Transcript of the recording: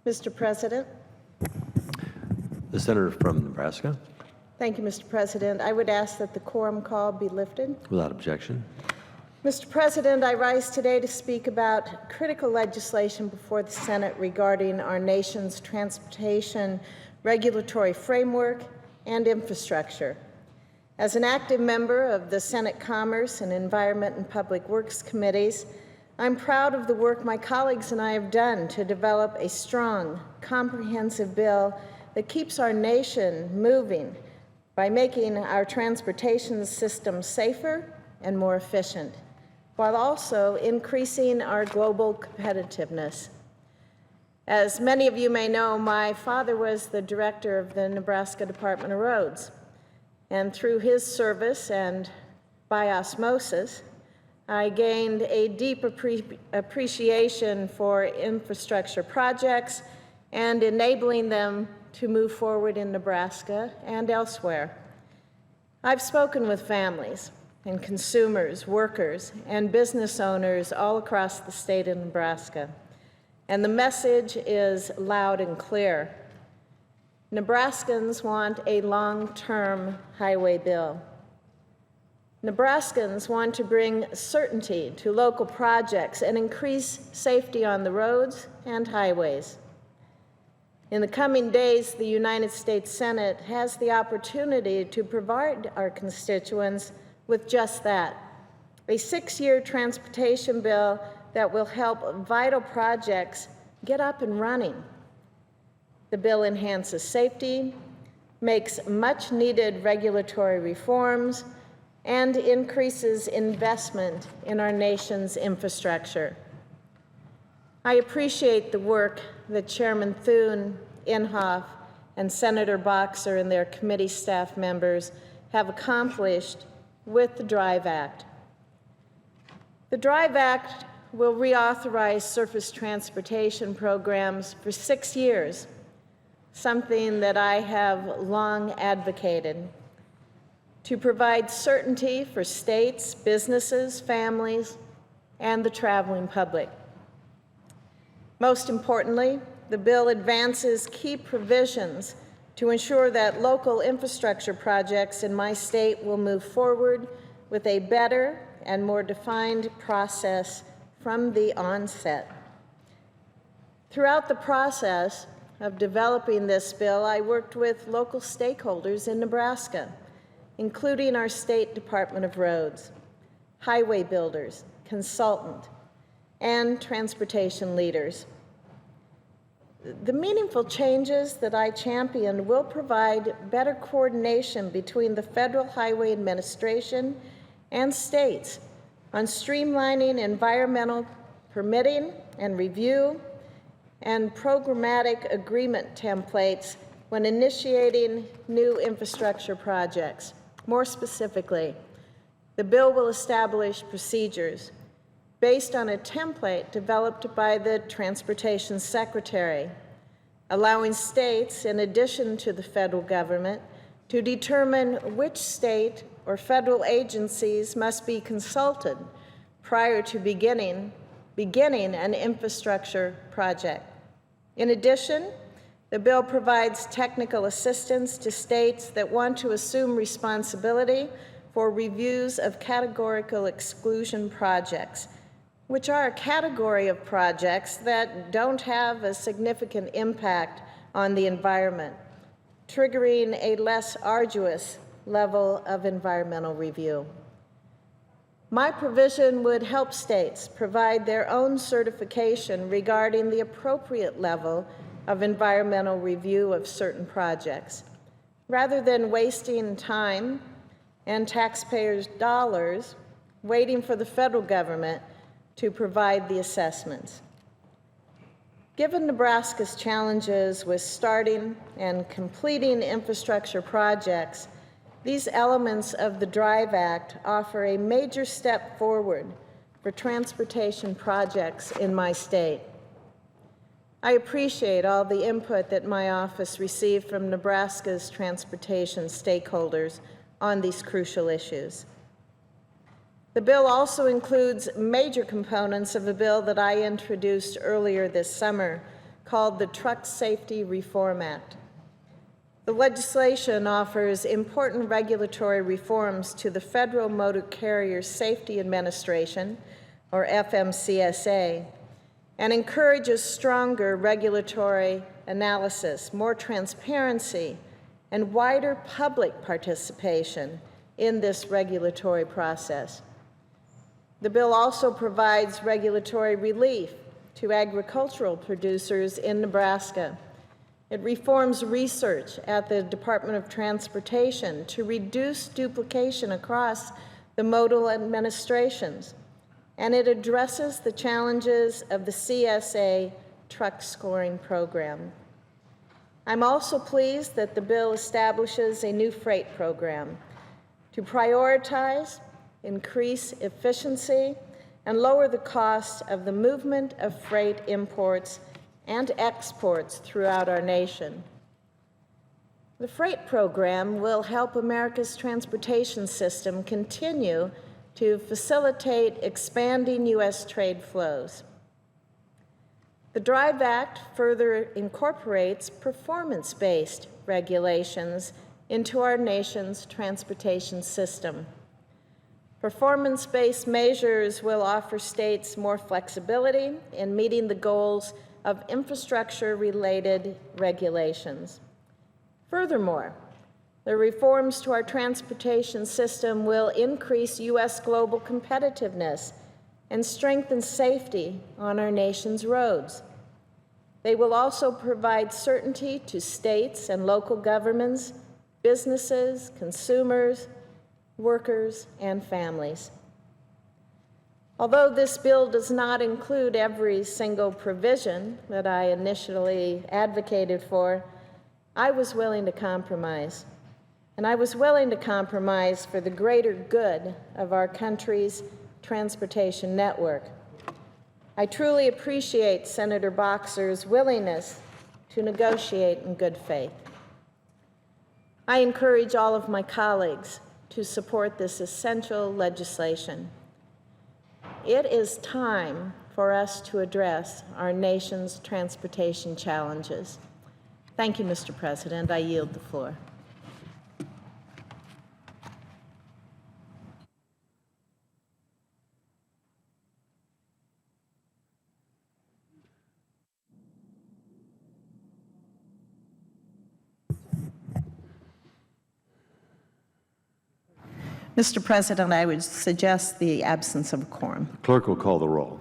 Mr. President. The senator from Nebraska. Thank you, Mr. President. I would ask that the quorum call be lifted. Without objection. Mr. President, I rise today to speak about critical legislation before the Senate regarding our nation's transportation regulatory framework and infrastructure. As an active member of the Senate Commerce and Environment and Public Works Committees, I'm proud of the work my colleagues and I have done to develop a strong, comprehensive bill that keeps our nation moving by making our transportation system safer and more efficient, while also increasing our global competitiveness. As many of you may know, my father was the director of the Nebraska Department of Roads, and through his service and by osmosis, I gained a deep appreciation for infrastructure projects and enabling them to move forward in Nebraska and elsewhere. I've spoken with families and consumers, workers, and business owners all across the state of Nebraska, and the message is loud and clear. Nebraskans want a long-term highway bill. Nebraskans want to bring certainty to local projects and increase safety on the roads and highways. In the coming days, the United States Senate has the opportunity to provide our constituents with just that, a 6-year transportation bill that will help vital projects get up and running. The bill enhances safety, makes much-needed regulatory reforms, and increases investment in our nation's infrastructure. I appreciate the work that Chairman Thune, Inhofe, and Senator Boxer and their committee staff members have accomplished with the DRIVE Act. The DRIVE Act will reauthorize surface transportation programs for 6 years, something that I have long advocated, to provide certainty for states, businesses, families, and the traveling public. Most importantly, the bill advances key provisions to ensure that local infrastructure projects in my state will move forward with a better and more defined process from the onset. Throughout the process of developing this bill, I worked with local stakeholders in Nebraska, including our State Department of Roads, highway builders, consultants, and transportation leaders. The meaningful changes that I championed will provide better coordination between the Federal Highway Administration and states on streamlining environmental permitting and review and programmatic agreement templates when initiating new infrastructure projects. More specifically, the bill will establish procedures based on a template developed by the Transportation Secretary, allowing states, in addition to the federal government, to determine which state or federal agencies must be consulted prior to beginning an infrastructure project. In addition, the bill provides technical assistance to states that want to assume responsibility for reviews of categorical exclusion projects, which are a category of projects that don't have a significant impact on the environment, triggering a less arduous level of environmental review. My provision would help states provide their own certification regarding the appropriate level of environmental review of certain projects, rather than wasting time and taxpayers' dollars waiting for the federal government to provide the assessments. Given Nebraska's challenges with starting and completing infrastructure projects, these elements of the DRIVE Act offer a major step forward for transportation projects in my state. I appreciate all the input that my office received from Nebraska's transportation stakeholders on these crucial issues. The bill also includes major components of a bill that I introduced earlier this summer called the Truck Safety Reform Act. The legislation offers important regulatory reforms to the Federal Motor Carrier Safety Administration, or FMCSA, and encourages stronger regulatory analysis, more transparency, and wider public participation in this regulatory process. The bill also provides regulatory relief to agricultural producers in Nebraska. It reforms research at the Department of Transportation to reduce duplication across the modal administrations, and it addresses the challenges of the CSA truck scoring program. I'm also pleased that the bill establishes a new freight program to prioritize, increase efficiency, and lower the cost of the movement of freight imports and exports throughout our nation. The freight program will help America's transportation system continue to facilitate expanding U.S. trade flows. The DRIVE Act further incorporates performance-based regulations into our nation's transportation system. Performance-based measures will offer states more flexibility in meeting the goals of infrastructure-related regulations. Furthermore, the reforms to our transportation system will increase U.S. global competitiveness and strengthen safety on our nation's roads. They will also provide certainty to states and local governments, businesses, consumers, workers, and families. Although this bill does not include every single provision that I initially advocated for, I was willing to compromise. And I was willing to compromise for the greater good of our country's transportation network. I truly appreciate Senator Boxer's willingness to negotiate in good faith. I encourage all of my colleagues to support this essential legislation. It is time for us to address our nation's transportation challenges. Thank you, Mr. President. I yield the floor. Mr. President, I would suggest the absence of a quorum. Clerk will call the roll.